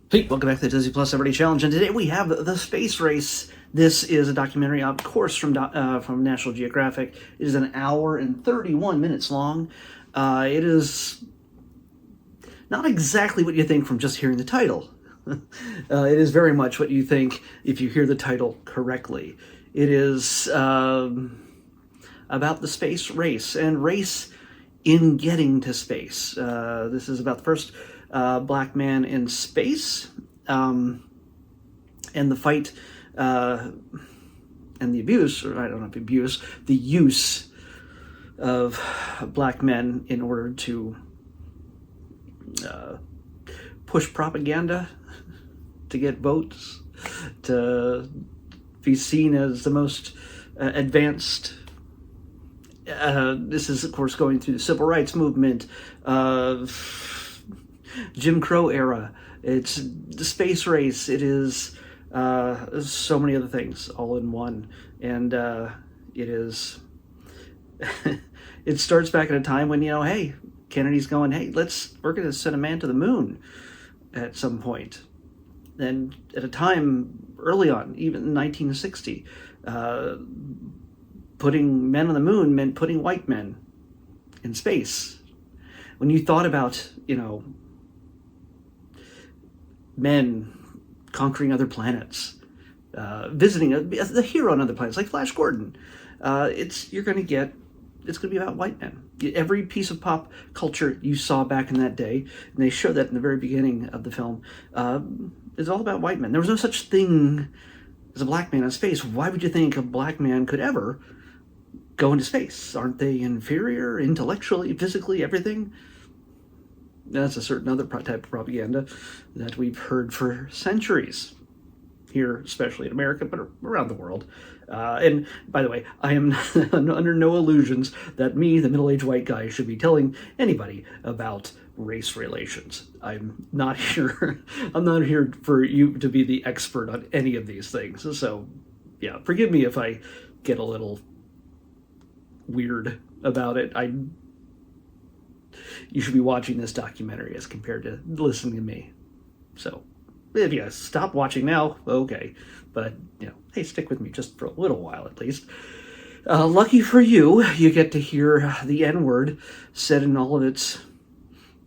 Hey, welcome back to the Disney Plus Everyday Challenge, and today we have the space race. This is a documentary, of course, from National Geographic. It is an hour and 31 minutes long. It is not exactly what you think from just hearing the title. It is very much what you think if you hear the title correctly. It is about the space race and race in getting to space. This is about the first black man in space, and the fight and the abuse, or I don't know if abuse, the use of black men in order to push propaganda, to get votes, to be seen as the most advanced. This is, of course, going through the civil rights movement, Jim Crow era. It's the space race. It is so many other things all in one, and it is. It starts back at a time when, hey, Kennedy's going, hey, we're going to send a man to the moon at some point. And at a time early on, even in 1960, putting men on the moon meant putting white men in space. When you thought about, men conquering other planets, visiting the hero on other planets, like Flash Gordon, it's going to be about white men. Every piece of pop culture you saw back in that day, and they show that in the very beginning of the film, is all about white men. There was no such thing as a black man in space. Why would you think a black man could ever go into space? Aren't they inferior intellectually, physically, everything? That's a certain other type of propaganda that we've heard for centuries, here, especially in America, but around the world. And by the way, I am under no illusions that me, the middle-aged white guy, should be telling anybody about race relations. I'm not here for you to be the expert on any of these things. So, yeah, forgive me if I get a little weird about it. You should be watching this documentary as compared to listening to me. So, if you stop watching now, okay. But, hey, stick with me just for a little while at least. Lucky for you, you get to hear the N-word said in all of its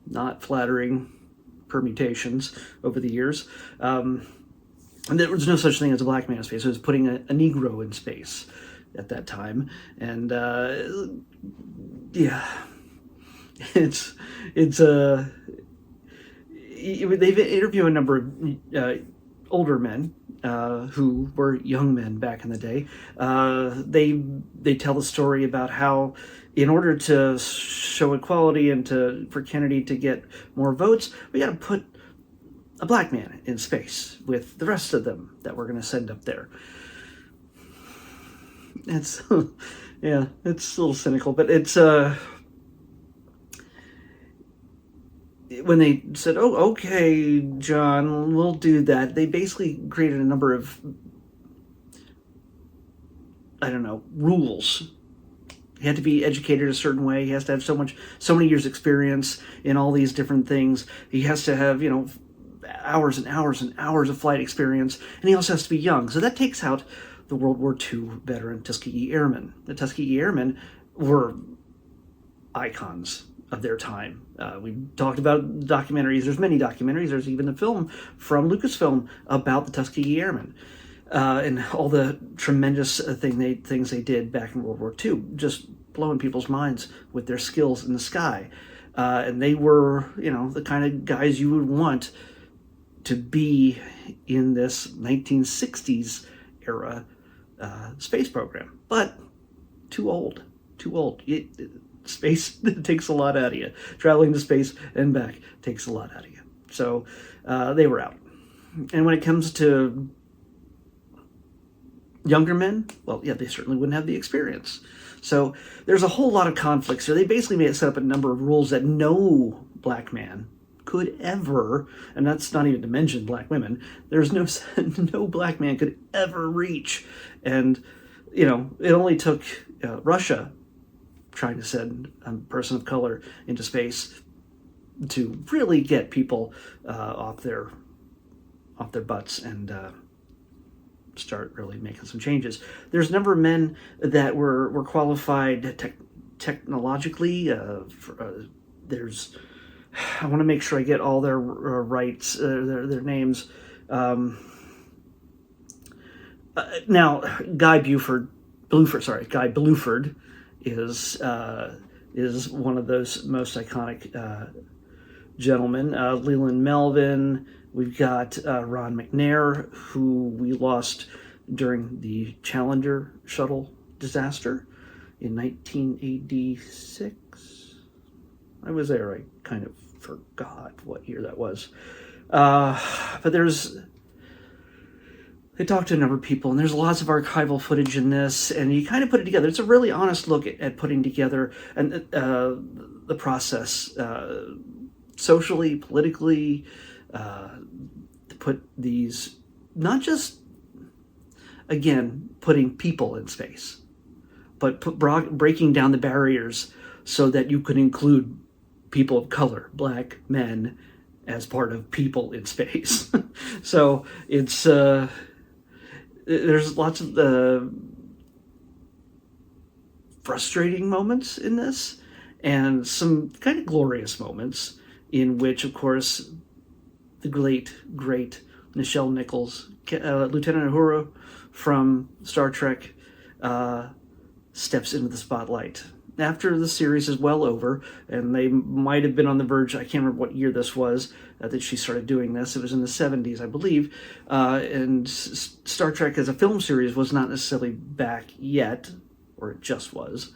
not flattering permutations over the years. And there was no such thing as a black man in space. It was putting a Negro in space at that time. And, yeah. They've interviewed a number of older men who were young men back in the day. They tell the story about how, in order to show equality and for Kennedy to get more votes, we got to put a black man in space with the rest of them that we're going to send up there. It's yeah, it's a little cynical, but it's when they said, "Oh, okay, John, we'll do that," they basically created a number of, rules. He had to be educated a certain way. He has to have so many years experience in all these different things. He has to have, hours and hours and hours of flight experience, and he also has to be young. So that takes out the World War II veteran Tuskegee Airmen. The Tuskegee Airmen were icons of their time. We talked about documentaries. There's many documentaries. There's even a film from Lucasfilm about the Tuskegee Airmen and all the tremendous things they did back in World War II, just blowing people's minds with their skills in the sky. And they were, the kind of guys you would want to be in this 1960s era space program. But too old. Space takes a lot out of you. Traveling to space and back takes a lot out of you. So they were out. And when it comes to younger men, well, yeah, they certainly wouldn't have the experience. So there's a whole lot of conflicts here. They basically set up a number of rules that no black man could ever, and that's not even to mention black women, there's no black man could ever reach. And, it only took Russia trying to send a person of color into space to really get people off their off their butts and start really making some changes. There's a number of men that were qualified technologically. There's, I want to make sure I get all their rights, their names. Now, Guy Bluford is one of those most iconic gentlemen. Leland Melvin. We've got Ron McNair, who we lost during the Challenger shuttle disaster in 1986. I was there. I kind of forgot what year that was. But they talked to a number of people, and there's lots of archival footage in this, and you kind of put it together. It's a really honest look at putting together and the process, socially, politically, to put these, not just, again, putting people in space, but breaking down the barriers so that you could include people of color, black men, as part of people in space. So it's there's lots of frustrating moments in this, and some kind of glorious moments in which, of course, the great Nichelle Nichols, Lieutenant Uhura from Star Trek, steps into the spotlight. After the series is well over, and they might have been on the verge, I can't remember what year this was, that she started doing this. It was in the 70s, I believe. And Star Trek as a film series was not necessarily back yet, or it just was.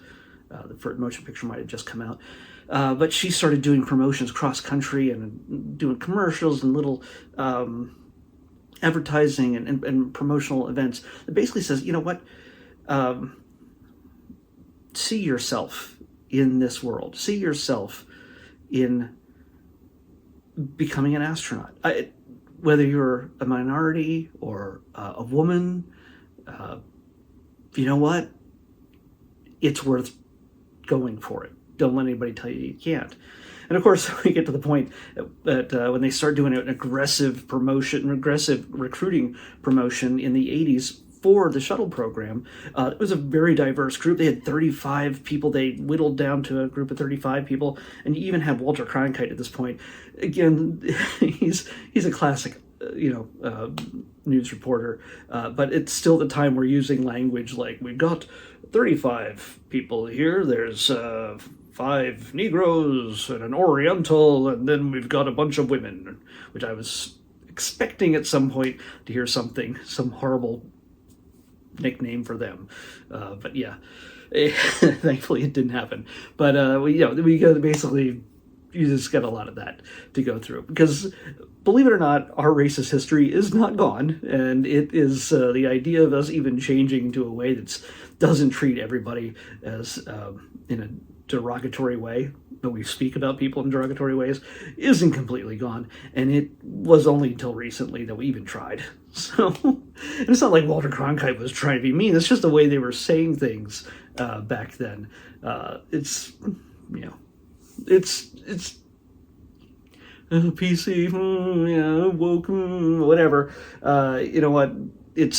The first motion picture might have just come out. But she started doing promotions cross-country and doing commercials and little advertising and promotional events. It basically says, you know what? See yourself in this world. See yourself in becoming an astronaut. Whether you're a minority or a woman, you know what? It's worth going for it. Don't let anybody tell you can't. And of course, we get to the point that when they start doing an aggressive recruiting promotion in the 80s for the shuttle program, it was a very diverse group. They had 35 people. They whittled down to a group of 35 people, and you even have Walter Cronkite at this point. Again, he's a classic, news reporter, but it's still the time we're using language like, we've got 35 people here. There's 5 Negroes and an Oriental, and then we've got a bunch of women, which I was expecting at some point to hear some horrible nickname for them, but yeah, thankfully it didn't happen. But we got basically, you just got a lot of that to go through, because believe it or not, our racist history is not gone, and it is the idea of us even changing to a way that doesn't treat everybody as in a derogatory way, but we speak about people in derogatory ways, isn't completely gone, and it was only until recently that we even tried. So, and it's not like Walter Cronkite was trying to be mean, it's just the way they were saying things back then. It's PC, woke, whatever. You know what? We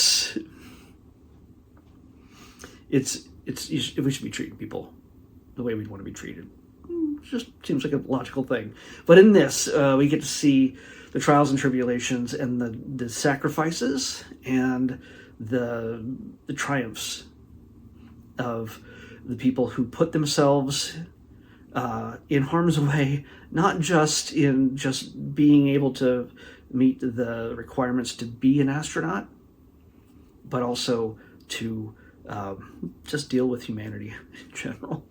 should be treating people the way we'd want to be treated. It just seems like a logical thing. But in this, we get to see the trials and tribulations and the sacrifices and the triumphs of the people who put themselves in harm's way, not just in just being able to meet the requirements to be an astronaut, but also to just deal with humanity in general.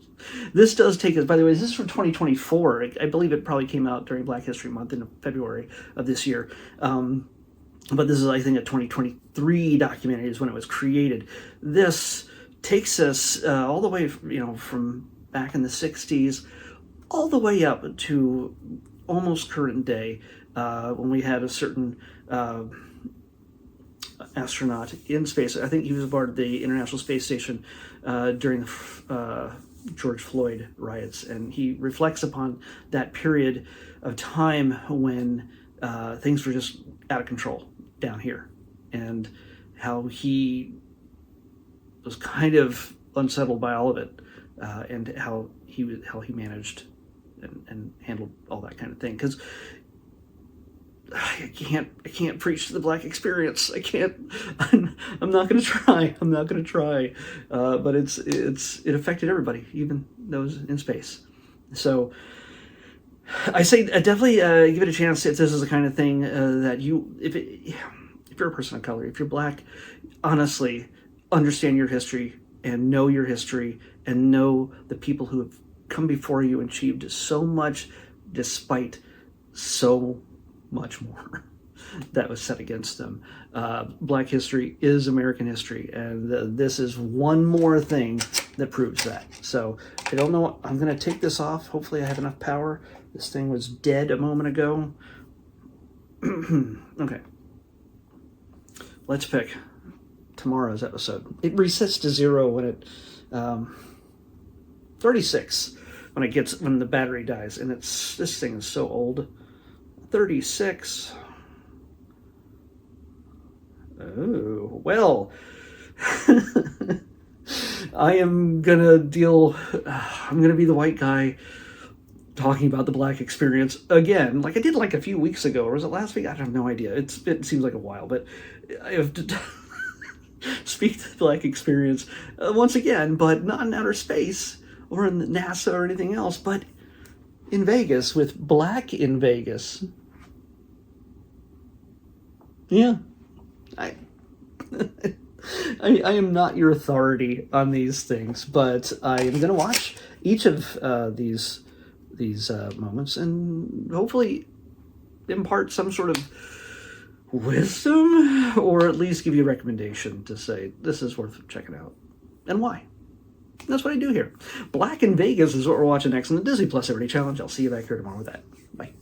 This does take us, by the way, this is from 2024. I believe it probably came out during Black History Month in February of this year. But this is, I think, a 2023 documentary is when it was created. This takes us all the way, from back in the 60s, all the way up to almost current day, when we had a certain astronaut in space. I think he was aboard the International Space Station during the George Floyd riots, and he reflects upon that period of time when things were just out of control. down here, and how he was kind of unsettled by all of it, and how he managed and handled all that kind of thing. Because I can't preach to the Black experience. I can't. I'm not going to try. I'm not going to try. But it affected everybody, even those in space. So I say definitely give it a chance if this is the kind of thing that if you're a person of color, if you're Black, honestly understand your history and know your history and know the people who have come before you and achieved so much despite so much more that was set against them. Black history is American history, and this is one more thing that proves that. So I don't know. I'm going to take this off. Hopefully I have enough power. This thing was dead a moment ago. Okay. Let's pick tomorrow's episode. It resets to 0 when it 36 when the battery dies, and this thing is so old. 36. Oh, well. I'm gonna be the white guy talking about the Black experience again, like I did like a few weeks ago, or was it last week? I have no idea. It seems like a while, but I have to speak to the Black experience once again, but not in outer space or in NASA or anything else, but in Vegas with Black in Vegas. Yeah, I am not your authority on these things, but I am going to watch each of these moments and hopefully impart some sort of wisdom, or at least give you a recommendation to say this is worth checking out and why. That's what I do here. Black in Vegas is what we're watching next on the Disney Plus Everyday Challenge. I'll see you back here tomorrow with that. Bye.